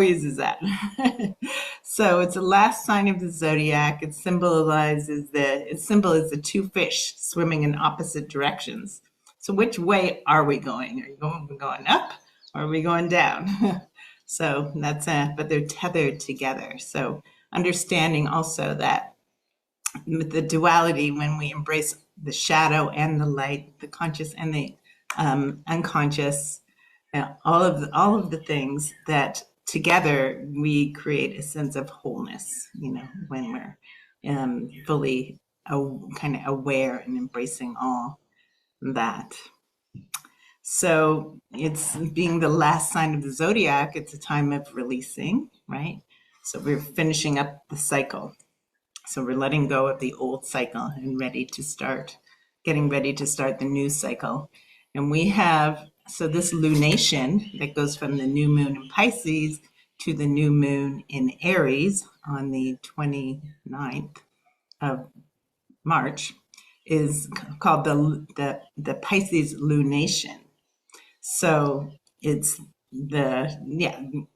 uses that. So it's the last sign of the zodiac. Its symbol is the two fish swimming in opposite directions. So which way are we going? Are you going up or are we going down? So that's but they're tethered together. So understanding also that with the duality, when we embrace the shadow and the light, the conscious and the unconscious, all of the things that together we create a sense of wholeness. When we're fully kind of aware and embracing all that. So it's being the last sign of the zodiac. It's a time of releasing, right? So we're finishing up the cycle. So we're letting go of the old cycle and getting ready to start the new cycle. And we have, so this lunation that goes from the new moon in Pisces to the new moon in Aries on the 29th of March is called the Pisces lunation. So it's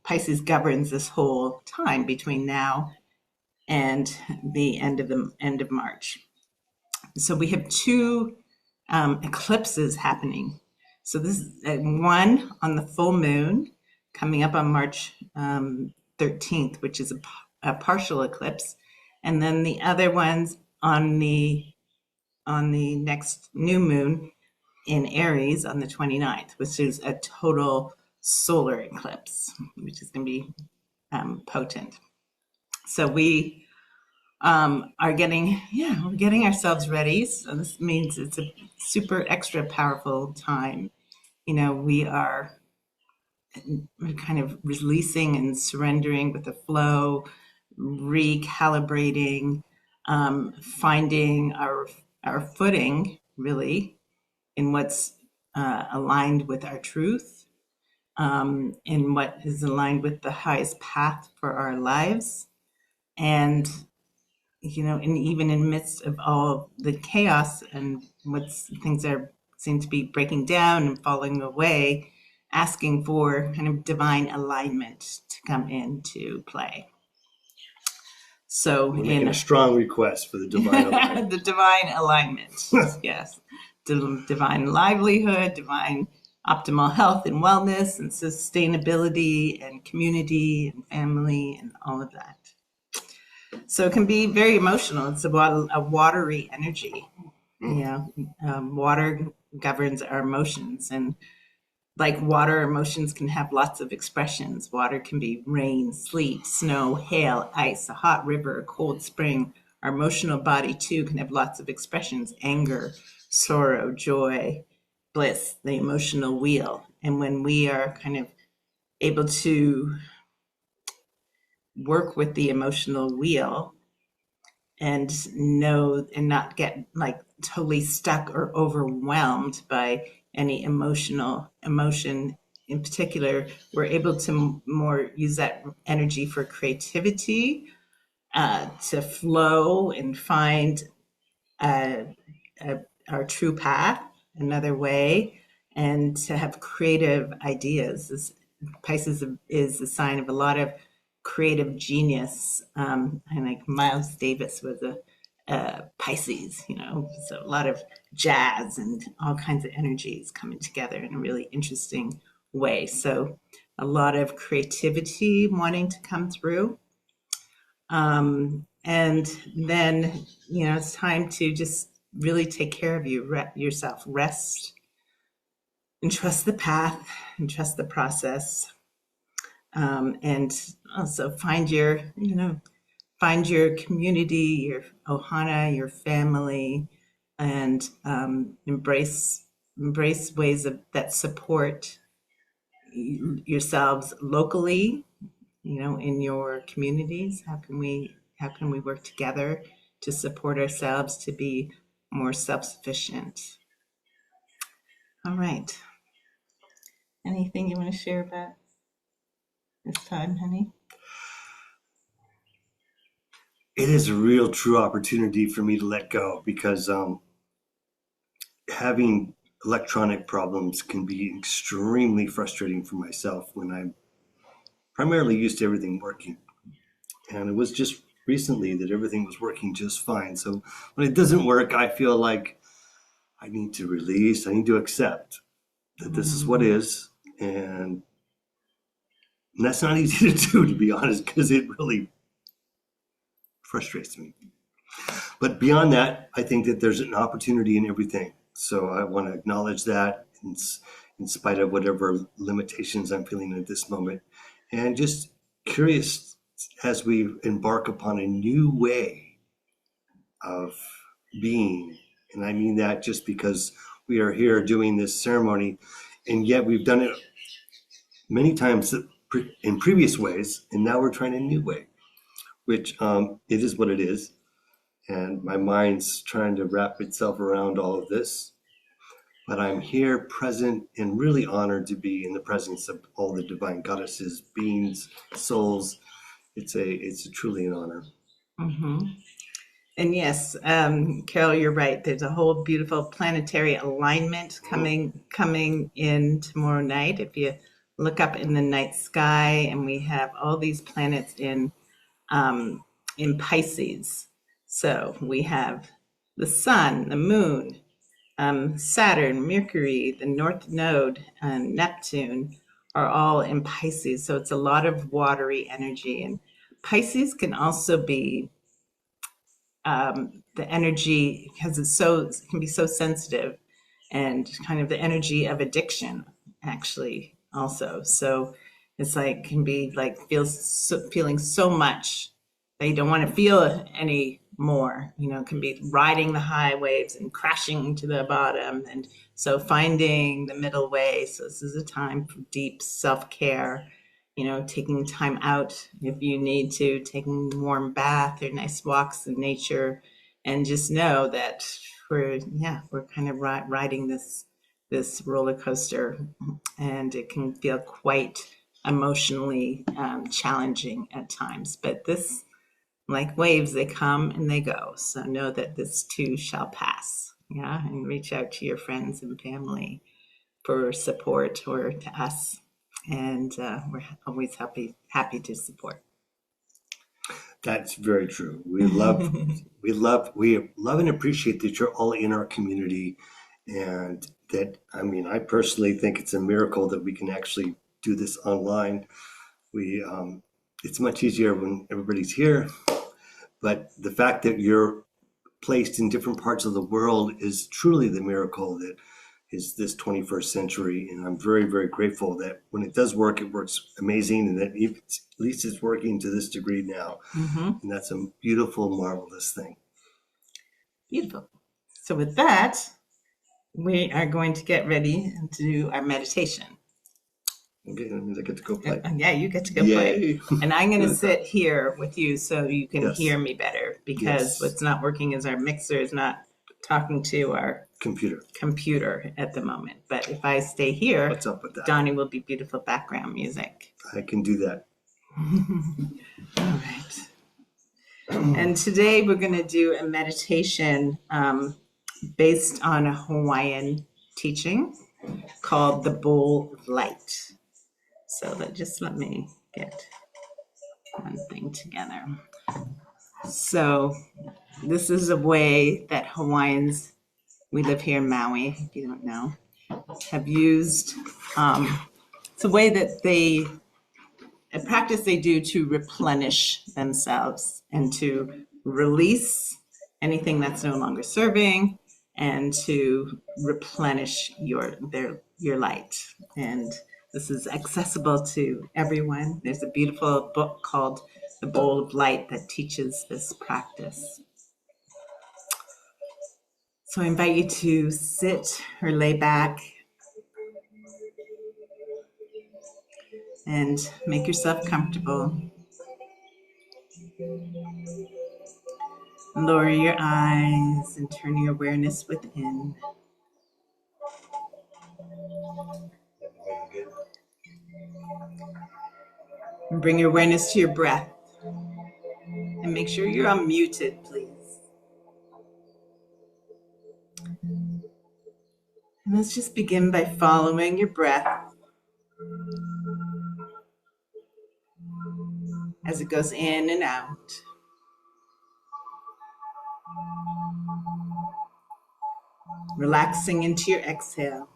Pisces governs this whole time between now and the end of March. So we have two eclipses happening. So this is one on the full moon coming up on March 13th, which is a partial eclipse, and then the other one's on the next new moon in Aries on the 29th, which is a total solar eclipse, which is going to be potent. So we we're getting ourselves ready. So this means it's a super extra powerful time. We're kind of releasing and surrendering with the flow, recalibrating, finding our footing really in what's aligned with our truth, in what is aligned with the highest path for our lives. And and even in the midst of all the chaos and things seem to be breaking down and falling away, asking for kind of divine alignment to come into play. So we're making a strong request for the divine alignment. The divine alignment, yes. Divine livelihood, divine optimal health and wellness and sustainability and community and family and all of that. So it can be very emotional. It's about a watery energy. Water governs our emotions, and like water, emotions can have lots of expressions. Water can be rain, sleet, snow, hail, ice, a hot river, a cold spring. Our emotional body too can have lots of expressions: anger, sorrow, joy, bliss, the emotional wheel. And when we are kind of able to work with the emotional wheel and know and not get like totally stuck or overwhelmed by any emotion in particular, we're able to more use that energy for creativity, to flow and find our true path another way, and to have creative ideas. Pisces is a sign of a lot of creative genius, and like Miles Davis was a Pisces, so a lot of jazz and all kinds of energies coming together in a really interesting way. So a lot of creativity wanting to come through. And then, it's time to just really take care of yourself, rest and trust the path and trust the process. And also find your community, your ohana, your family, and embrace ways that support yourselves locally, in your communities. How can we work together to support ourselves to be more self-sufficient? All right. Anything you want to share about this time, honey? It is a real true opportunity for me to let go, because having electronic problems can be extremely frustrating for myself when I'm primarily used to everything working. And it was just recently that everything was working just fine. So when it doesn't work, I feel like I need to release, I need to accept that this is what is. And that's not easy to do, to be honest, because it really frustrates me. But beyond that, I think that there's an opportunity in everything. So I want to acknowledge that in spite of whatever limitations I'm feeling at this moment. And just curious as we embark upon a new way of being. And I mean that just because we are here doing this ceremony, and yet we've done it many times in previous ways, and now we're trying a new way, which it is what it is. And my mind's trying to wrap itself around all of this. But I'm here present and really honored to be in the presence of all the divine goddesses, beings, souls. It's truly an honor. Mm-hmm. And yes, Carol, you're right. There's a whole beautiful planetary alignment coming in tomorrow night. If you look up in the night sky, and we have all these planets in Pisces. So we have the sun, the moon, Saturn, Mercury, the North Node, and Neptune are all in Pisces. So it's a lot of watery energy. And Pisces can also be the energy, because it can be so sensitive, and kind of the energy of addiction, actually, also. So it's like, can be like feeling so much that you don't want to feel any more. Can be riding the high waves and crashing to the bottom. And so finding the middle way. So this is a time for deep self-care, taking time out if you need to, taking a warm bath or nice walks in nature, and just know that we're kind of riding this roller coaster, and it can feel quite emotionally challenging at times. But this, like waves, they come and they go. So know that this too shall pass. Yeah, and reach out to your friends and family for support, or to us, and we're always happy to support. That's very true. We love and appreciate that you're all in our community, and that, I personally think it's a miracle that we can actually do this online. It's much easier when everybody's here, but the fact that you're placed in different parts of the world is truly the miracle that is this 21st century. And I'm very, very grateful that when it does work, it works amazing, and that at least it's working to this degree now. Mm-hmm. And that's a beautiful, marvelous thing. Beautiful. So with that, we are going to get ready to do our meditation. Okay, that means I get to go play. Yeah, you get to go play. And I'm going to sit here with you so you can hear me better, because what's not working is our mixer is not talking to our computer at the moment. But if I stay here, what's up with that? Donnie will be beautiful background music. I can do that. All right. And today we're going to do a meditation based on a Hawaiian teaching called the Bowl of Light. So let me get one thing together. So this is a way that Hawaiians, we live here in Maui, if you don't know, have used. It's a way that a practice they do to replenish themselves and to release anything that's no longer serving, and to replenish your light. And this is accessible to everyone. There's a beautiful book called The Bowl of Light that teaches this practice. So I invite you to sit or lay back and make yourself comfortable. Lower your eyes and turn your awareness within. And bring your awareness to your breath. And make sure you're unmuted, please. And let's just begin by following your breath. as it goes in and out. Relaxing into your exhale.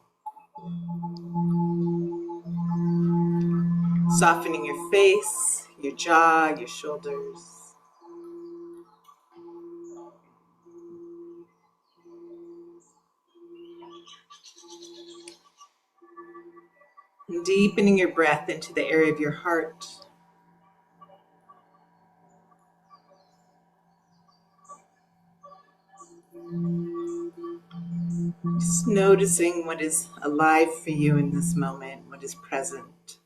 Softening your face, your jaw, your shoulders. And deepening your breath into the area of your heart. Just noticing what is alive for you in this moment, what is present.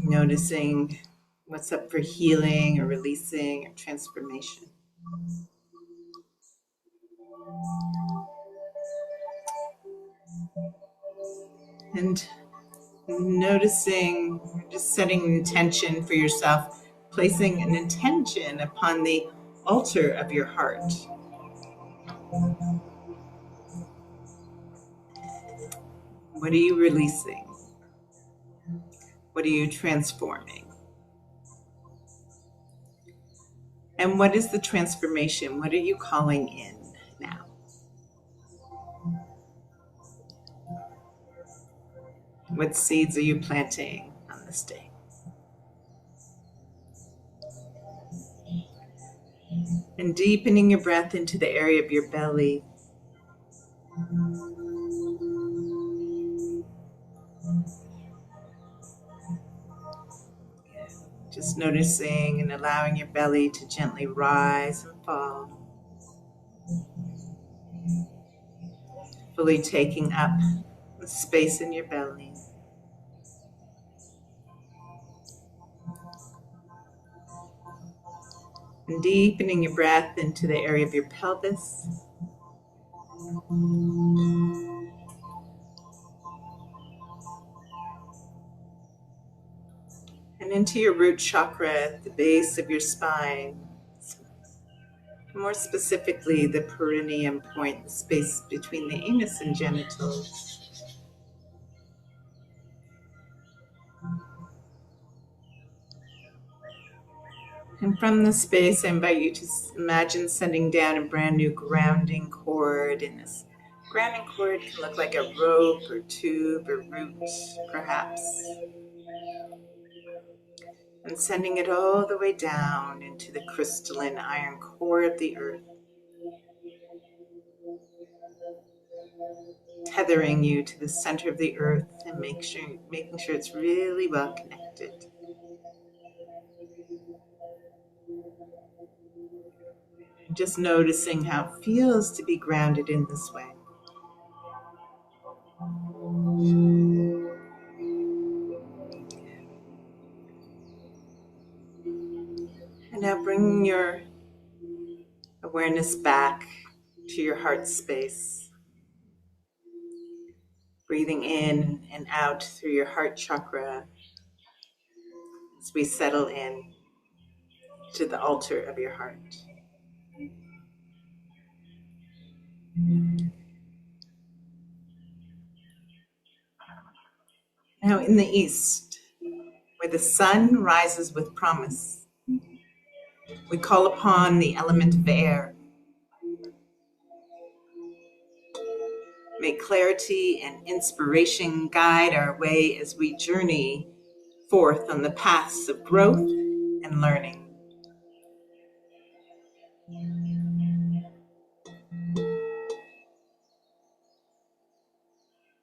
Noticing what's up for healing or releasing or transformation. And noticing, just setting an intention for yourself, placing an intention upon the altar of your heart. What are you releasing? What are you transforming? And what is the transformation? What are you calling in now? What seeds are you planting on this day? And deepening your breath into the area of your belly. Just noticing and allowing your belly to gently rise and fall. Fully taking up the space in your belly. And deepening your breath into the area of your pelvis. And into your root chakra at the base of your spine. More specifically, the perineum point, the space between the anus and genitals. And from the space, I invite you to imagine sending down a brand new grounding cord. And this grounding cord can look like a rope or tube or root, perhaps. And sending it all the way down into the crystalline iron core of the earth. Tethering you to the center of the earth and making sure it's really well connected. Just noticing how it feels to be grounded in this way. And now bring your awareness back to your heart space. Breathing in and out through your heart chakra as we settle in to the altar of your heart. Now in the east, where the sun rises with promise, we call upon the element of air. May clarity and inspiration guide our way as we journey forth on the paths of growth and learning.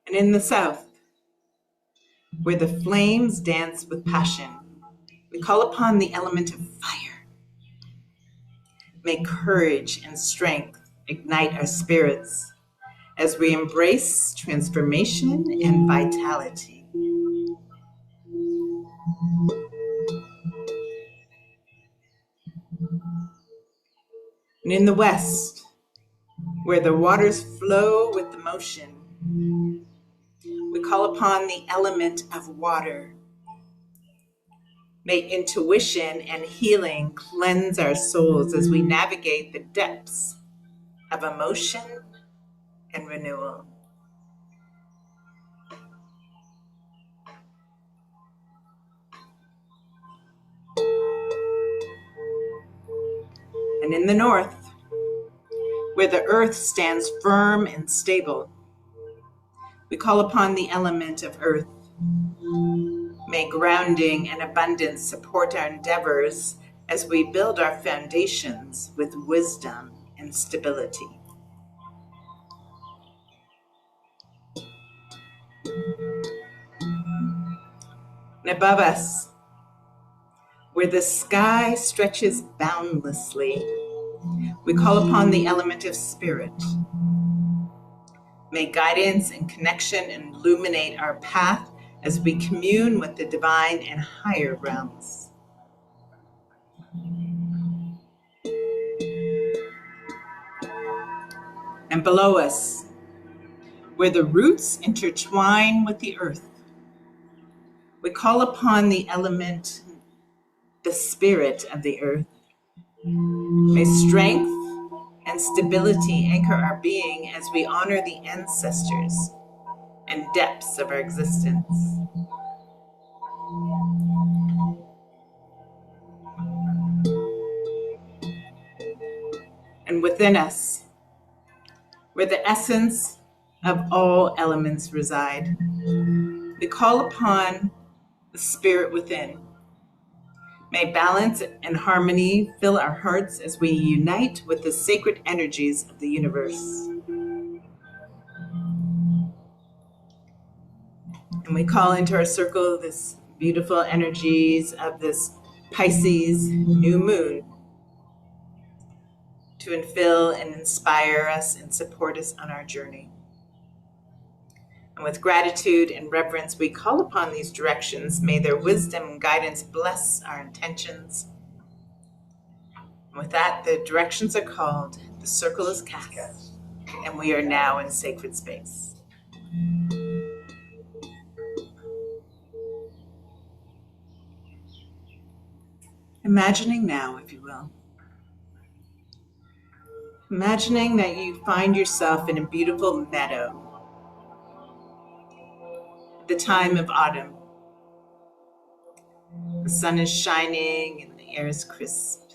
And in the south, where the flames dance with passion, we call upon the element of fire. May courage and strength ignite our spirits as we embrace transformation and vitality. And in the west, where the waters flow with the motion, we call upon the element of water. May intuition and healing cleanse our souls as we navigate the depths of emotion and renewal. And in the north, where the earth stands firm and stable, we call upon the element of earth. May grounding and abundance support our endeavors as we build our foundations with wisdom and stability. And above us, where the sky stretches boundlessly, we call upon the element of spirit. May guidance and connection illuminate our path as we commune with the divine and higher realms. And below us, where the roots intertwine with the earth, we call upon the element, the spirit of the earth. May strength and stability anchor our being as we honor the ancestors and depths of our existence. And within us, where the essence of all elements reside, we call upon the spirit within. May balance and harmony fill our hearts as we unite with the sacred energies of the universe. And we call into our circle this beautiful energies of this Pisces New Moon to infill and inspire us and support us on our journey. And with gratitude and reverence, we call upon these directions. May their wisdom and guidance bless our intentions. And with that, the directions are called, the circle is cast, and we are now in sacred space. Imagining now, if you will. Imagining that you find yourself in a beautiful meadow at the time of autumn. The sun is shining and the air is crisp.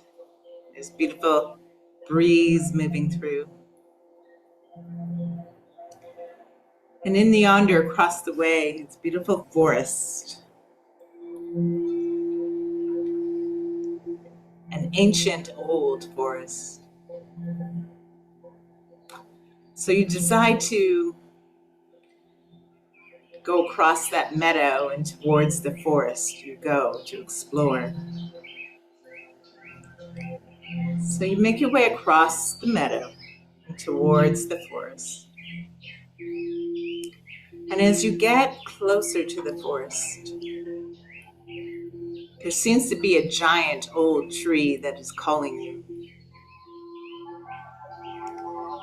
There's beautiful breeze moving through. And in the yonder, across the way, it's beautiful forest. An ancient old forest. So you decide to go across that meadow and towards the forest. You go to explore. So you make your way across the meadow and towards the forest. And as you get closer to the forest, there seems to be a giant old tree that is calling you.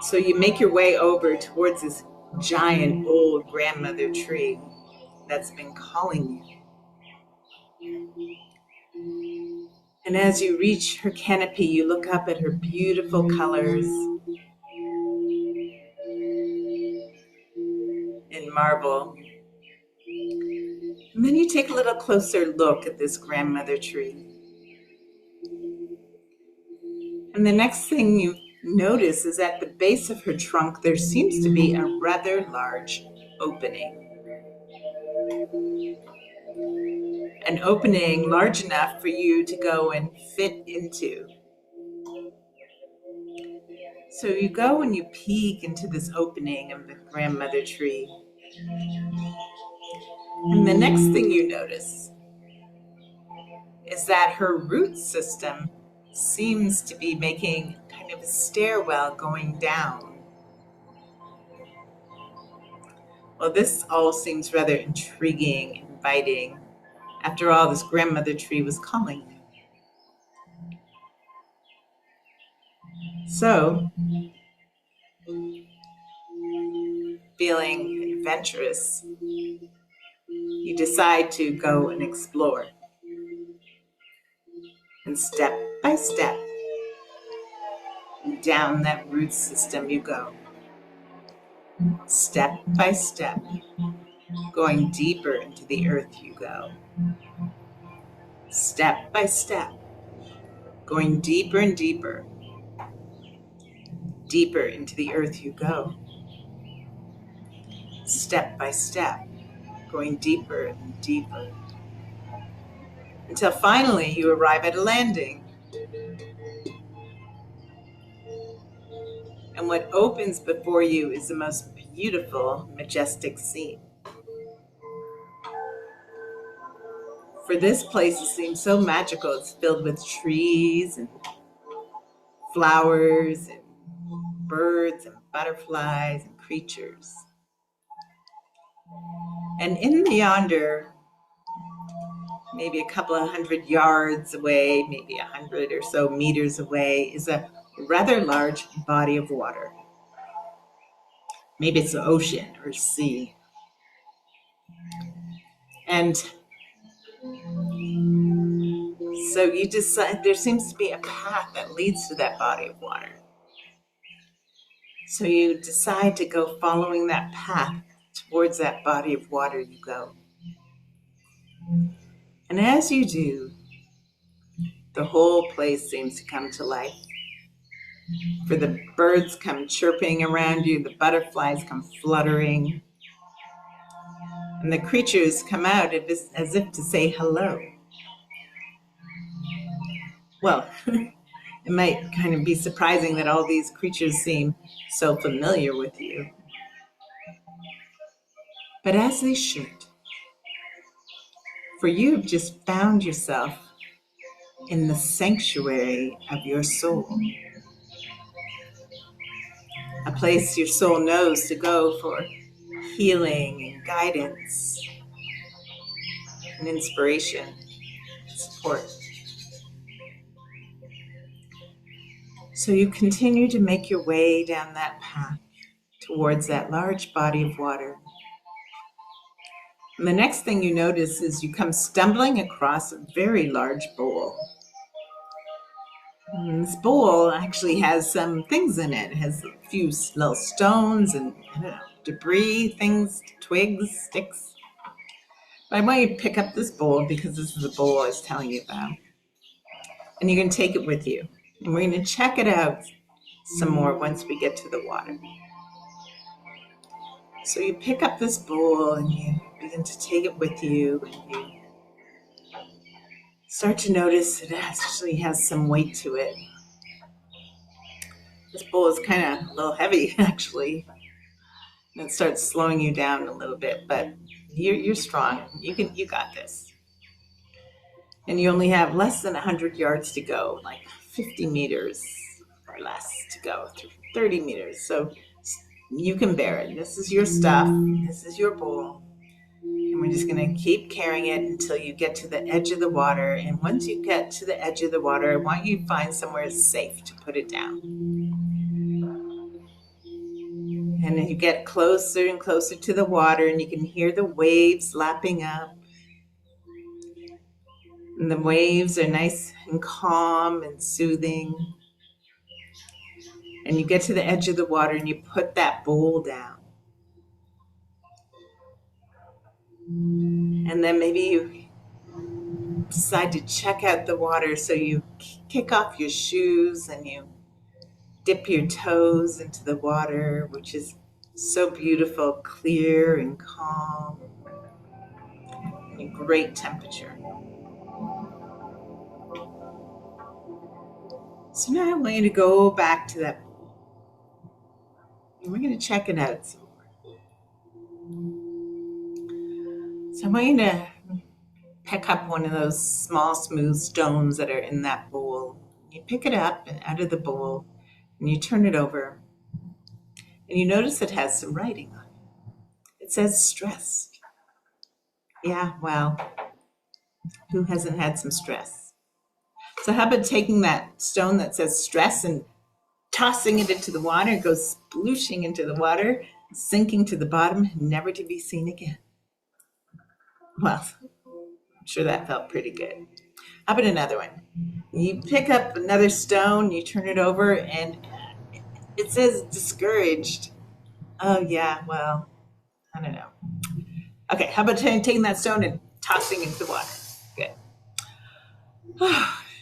So you make your way over towards this giant old grandmother tree that's been calling you. And as you reach her canopy, you look up at her beautiful colors in marble. And then you take a little closer look at this grandmother tree. And the next thing you notice is at the base of her trunk, there seems to be a rather large opening. An opening large enough for you to go and fit into. So you go and you peek into this opening of the grandmother tree. And the next thing you notice is that her root system seems to be making kind of a stairwell going down. Well, this all seems rather intriguing and inviting. After all, this grandmother tree was calling you. So, feeling adventurous, you decide to go and explore. And step by step, down that root system you go. Step by step, going deeper into the earth you go. Step by step, going deeper and deeper deeper into the earth you go, step by step, going deeper and deeper, until finally you arrive at a landing. And what opens before you is the most beautiful, majestic scene. For this place, it seems so magical. It's filled with trees and flowers and birds and butterflies and creatures. And in yonder, maybe a couple of 100 yards away, maybe 100 or so meters away, is a rather large body of water. Maybe it's the ocean or sea. And so you decide, there seems to be a path that leads to that body of water. So you decide to go following that path towards that body of water you go. And as you do, the whole place seems to come to life. For the birds come chirping around you, the butterflies come fluttering, and the creatures come out as if to say hello. Well, it might kind of be surprising that all these creatures seem so familiar with you. But as they should, for you've just found yourself in the sanctuary of your soul. A place your soul knows to go for healing and guidance and inspiration, support. So you continue to make your way down that path towards that large body of water. And the next thing you notice is you come stumbling across a very large bowl. And this bowl actually has some things in it. It has a few little stones and debris, things, twigs, sticks. But I want you to pick up this bowl because this is the bowl I was telling you about. And you're going to take it with you. And we're going to check it out some more once we get to the water. So you pick up this bowl and you begin to take it with you, and you start to notice it actually has some weight to it. This bowl is kind of a little heavy, actually. And it starts slowing you down a little bit, but you're strong. You got this. And you only have less than 100 yards to go, like 50 meters or less to go, 30 meters. So you can bear it. This is your stuff. This is your bowl. And we're just going to keep carrying it until you get to the edge of the water. And once you get to the edge of the water, I want you to find somewhere safe to put it down. And then you get closer and closer to the water, and you can hear the waves lapping up. And the waves are nice and calm and soothing. And you get to the edge of the water and you put that bowl down. And then maybe you decide to check out the water, so you kick off your shoes and you dip your toes into the water, which is so beautiful, clear and calm, and a great temperature. So now I want you to go back to that pool. And we're going to check it out some more. So I want you to pick up one of those small, smooth stones that are in that bowl. You pick it up and out of the bowl, and you turn it over. And you notice it has some writing on it. It says stressed. Yeah, well, who hasn't had some stress? So how about taking that stone that says stress and tossing it into the water? It goes splooshing into the water, sinking to the bottom, never to be seen again. Well, I'm sure that felt pretty good. How about another one? You pick up another stone, you turn it over, and it says discouraged. Oh, yeah, well, I don't know. Okay, how about taking that stone and tossing it into the water? Good.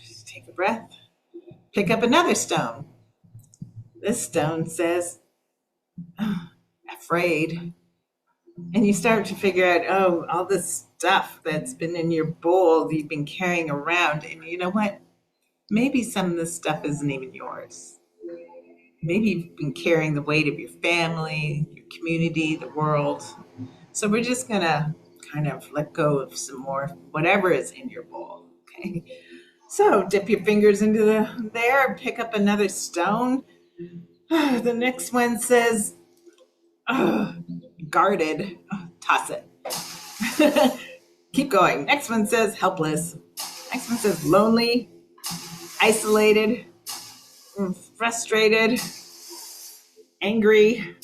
Just take a breath. Pick up another stone. This stone says, afraid. And you start to figure out, oh, all this stuff that's been in your bowl that you've been carrying around. And you know what? Maybe some of this stuff isn't even yours. Maybe you've been carrying the weight of your family, your community, the world. So we're just going to kind of let go of some more, whatever is in your bowl. Okay. So dip your fingers into there, pick up another stone. The next one says, guarded. Toss it. Keep going. Next one says helpless. Next one says lonely, isolated, frustrated, angry,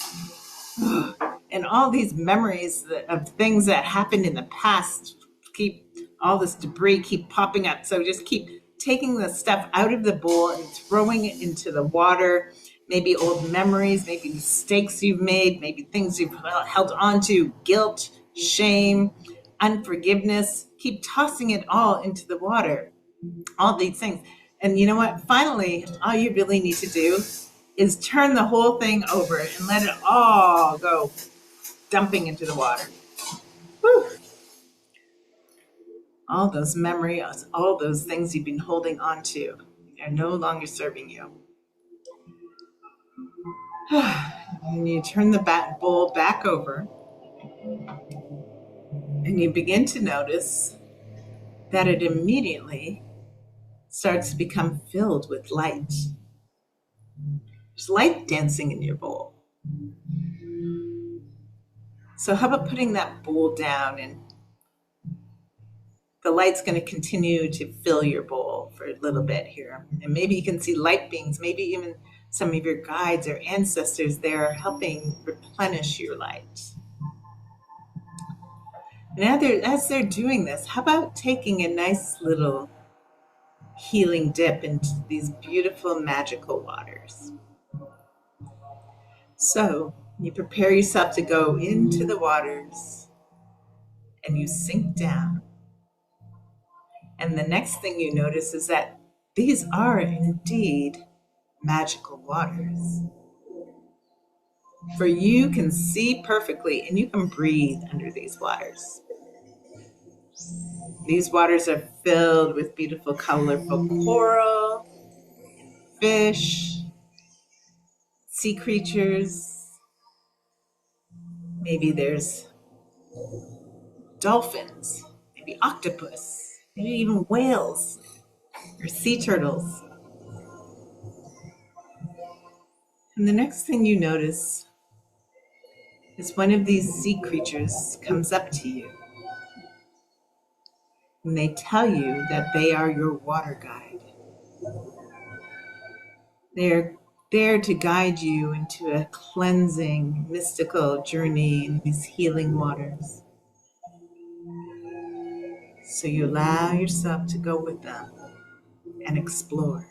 and all these memories of things that happened in the past keep all this debris keep popping up. So just keep taking the stuff out of the bowl and throwing it into the water. Maybe old memories, maybe mistakes you've made, maybe things you've held on to, guilt, shame, unforgiveness. Keep tossing it all into the water, all these things. And you know what? Finally, all you really need to do is turn the whole thing over and let it all go dumping into the water. Whew. All those memories, all those things you've been holding on to, they're no longer serving you. And you turn the bowl back over and you begin to notice that it immediately starts to become filled with light. There's light dancing in your bowl. So how about putting that bowl down, and the light's going to continue to fill your bowl for a little bit here. And maybe you can see light beings, maybe even some of your guides or ancestors there helping replenish your light. And as they're doing this, how about taking a nice little healing dip into these beautiful magical waters? So you prepare yourself to go into the waters and you sink down. And the next thing you notice is that these are indeed magical waters. For you can see perfectly and you can breathe under these waters. These waters are filled with beautiful, colorful coral, fish, sea creatures. Maybe there's dolphins, maybe octopus, maybe even whales or sea turtles. And the next thing you notice is one of these sea creatures comes up to you. And they tell you that they are your water guide. They're there to guide you into a cleansing, mystical journey in these healing waters. So you allow yourself to go with them and explore.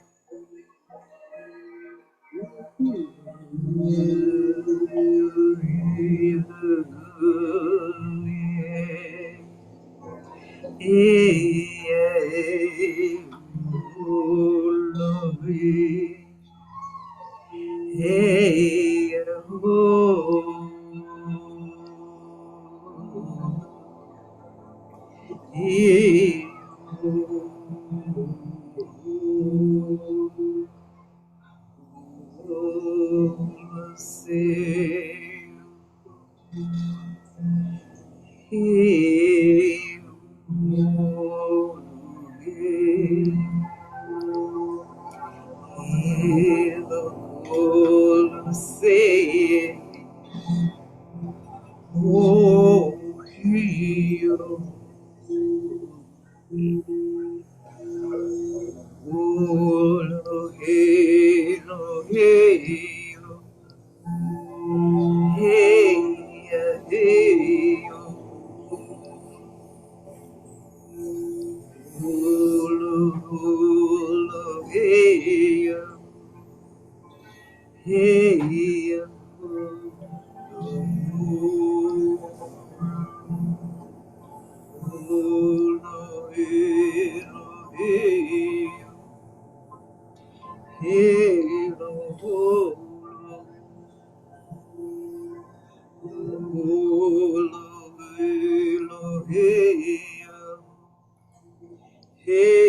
Hey,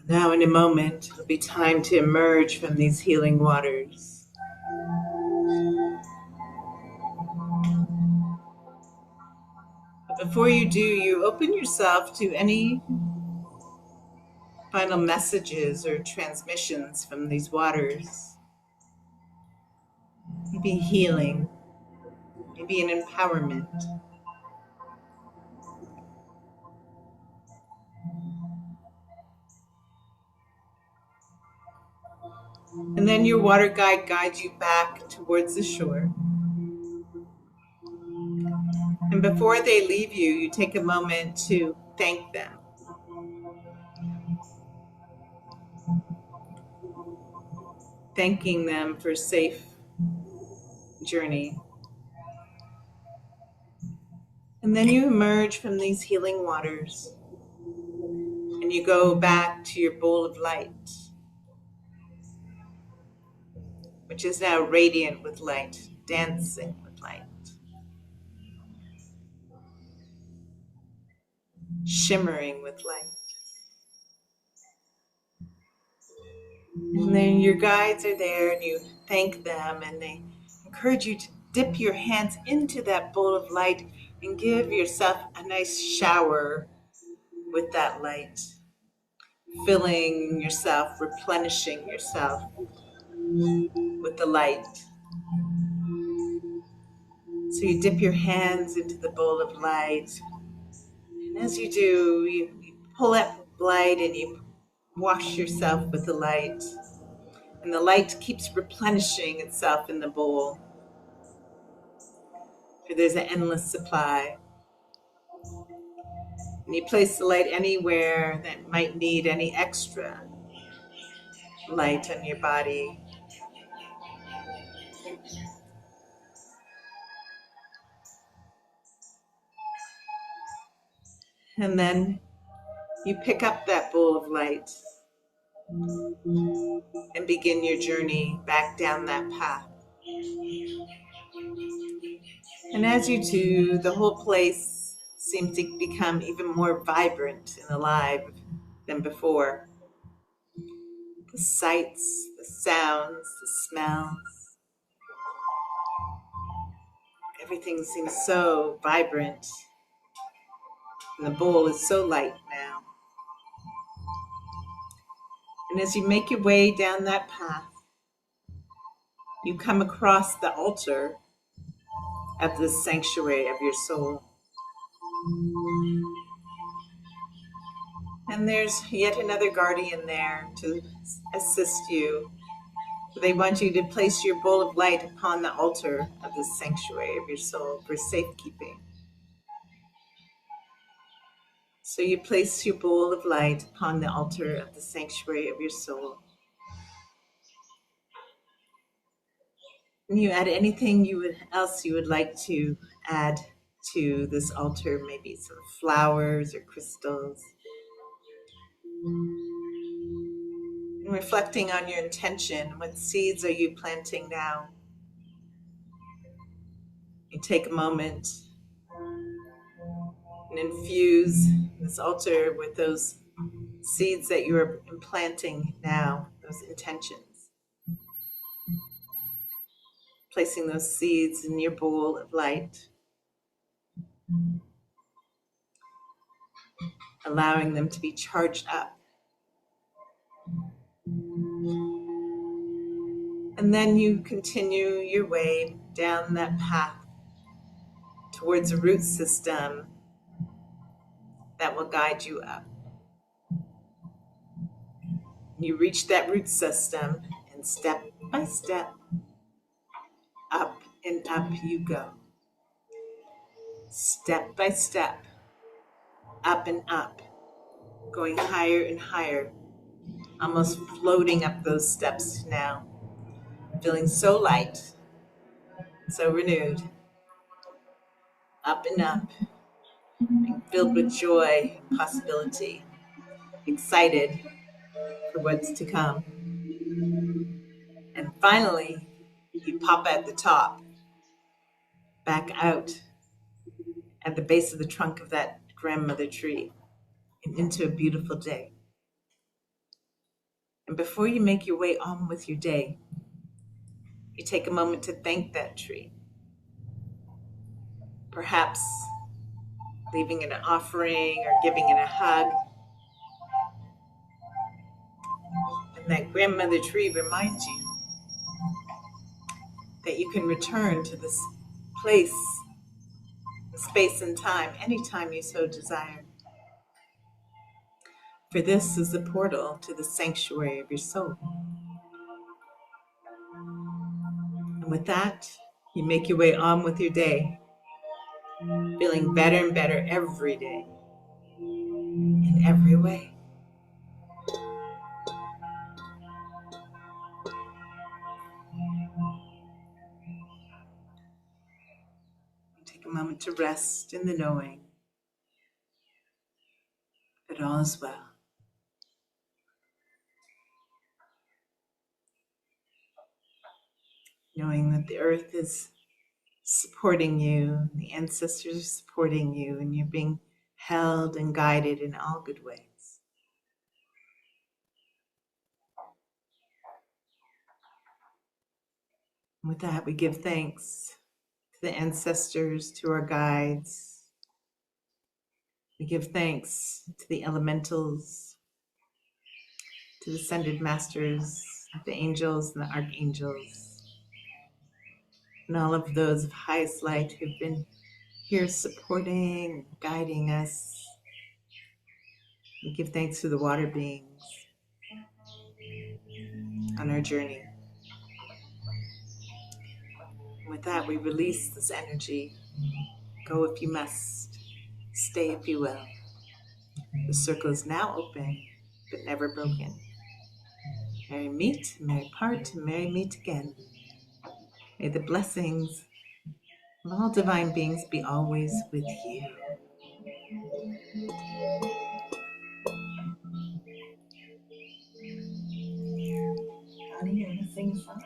Now, in a moment, it'll be time to emerge from these healing waters. But before you do, you open yourself to any final messages or transmissions from these waters. Maybe healing, maybe an empowerment. And then your water guide guides you back towards the shore. And before they leave you, you take a moment to thank them. Thanking them for a safe journey. And then you emerge from these healing waters and you go back to your bowl of light, which is now radiant with light, dancing with light, shimmering with light. And then your guides are there and you thank them and they encourage you to dip your hands into that bowl of light and give yourself a nice shower with that light, filling yourself, replenishing yourself with the light. So you dip your hands into the bowl of light. And as you do, you pull up light and you wash yourself with the light. And the light keeps replenishing itself in the bowl. For there's an endless supply. And you place the light anywhere that might need any extra light on your body. And then you pick up that bowl of light and begin your journey back down that path. And as you do, the whole place seems to become even more vibrant and alive than before. The sights, the sounds, the smells, everything seems so vibrant. And the bowl is so light now. And as you make your way down that path, you come across the altar of the sanctuary of your soul. And there's yet another guardian there to assist you. They want you to place your bowl of light upon the altar of the sanctuary of your soul for safekeeping. So you place your bowl of light upon the altar of the sanctuary of your soul. And you add anything else you would like to add to this altar, maybe some flowers or crystals. And reflecting on your intention, what seeds are you planting now? You take a moment and infuse this altar with those seeds that you are implanting now, those intentions. Placing those seeds in your bowl of light, allowing them to be charged up. And then you continue your way down that path towards a root system that will guide you up. You reach that root system, and step by step, up and up you go. Step by step, up and up, going higher and higher, almost floating up those steps now, feeling so light, so renewed, up and up, being filled with joy and possibility, excited for what's to come. And finally, you pop at the top, back out at the base of the trunk of that grandmother tree, and into a beautiful day. And before you make your way on with your day, you take a moment to thank that tree. Perhaps leaving it an offering or giving it a hug. And that grandmother tree reminds you that you can return to this place, space and time, anytime you so desire. For this is the portal to the sanctuary of your soul. And with that, you make your way on with your day, feeling better and better every day, in every way. Take a moment to rest in the knowing that all is well. Knowing that the earth is supporting you, the ancestors are supporting you, and you're being held and guided in all good ways. And with that, we give thanks to the ancestors, to our guides. We give thanks to the elementals, to the ascended masters, the angels and the archangels, and all of those of highest light who've been here supporting, guiding us. We give thanks to the water beings on our journey. And with that, we release this energy. Go if you must, stay if you will. The circle is now open, but never broken. Merry meet, merry part, and merry meet again. May the blessings of all divine beings be always with you. Honey, you want to sing a song?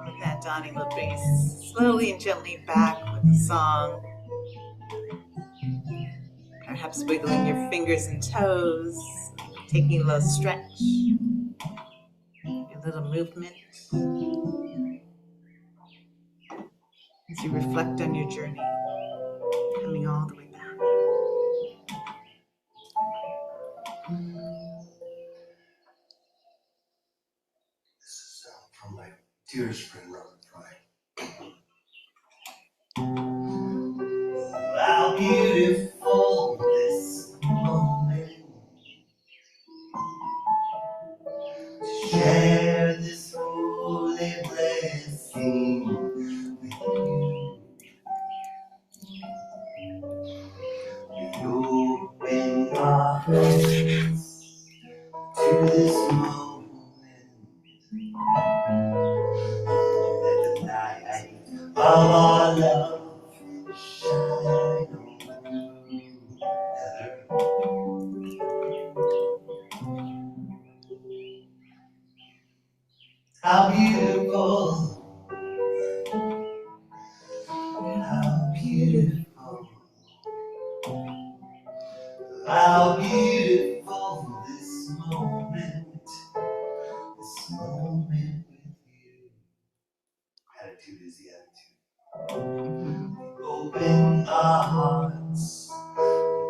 With that, Donnie will bring us slowly and gently back with a song. Perhaps wiggling your fingers and toes, taking a little stretch, a little movement as you reflect on your journey, coming all the way back. Tears spring round the how beautiful this moment to share this holy blessing with you. We open our hearts to this moment. Let the light of our love shine on Heather. How beautiful, how beautiful this moment with you. Attitude is the attitude. Open our hearts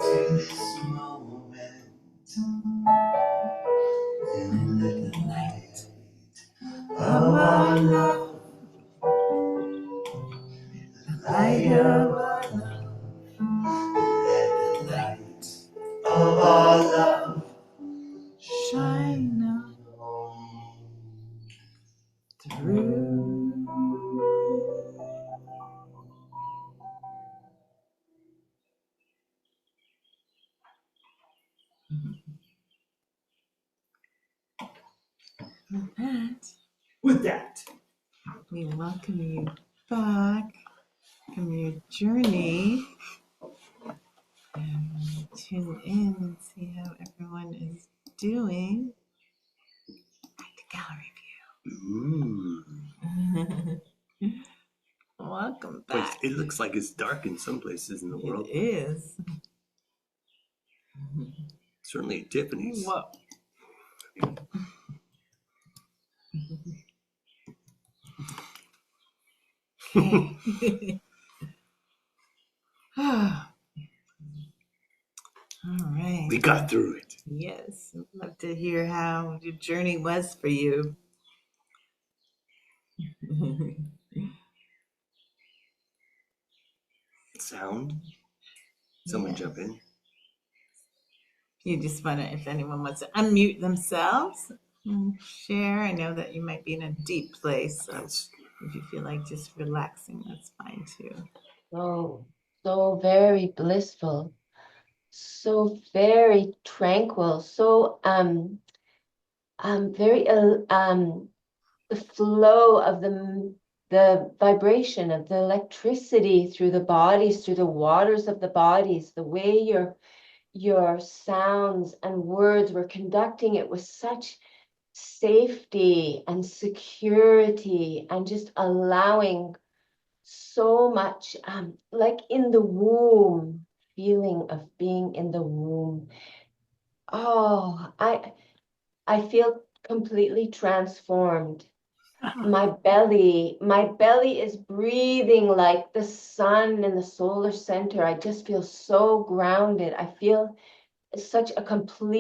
to this moment and let the light of our love, the light of our love, let the light of our love shine on through. With that, We welcome you back from your journey and tune in and see how everyone is doing at the gallery view. Welcome back. it looks like it's dark in some places in the world. It is. Certainly at Tiffany's. Whoa. Okay. All right. We got through it. Yes. I'd love to hear how your journey was for you. Sound? Someone Yes. jump in. You just want to, if anyone wants to unmute themselves and share. I know that you might be in a deep place, so if you feel like just relaxing, that's fine too. So very blissful, so very tranquil, so very the flow of the vibration of the electricity through the bodies, through the waters of the bodies, the way your sounds and words were conducting it with such safety and security, and just allowing so much like in the womb, feeling of being in the womb. Oh, I feel completely transformed. My belly is breathing like the sun in the solar center. I just feel so grounded. I feel such a complete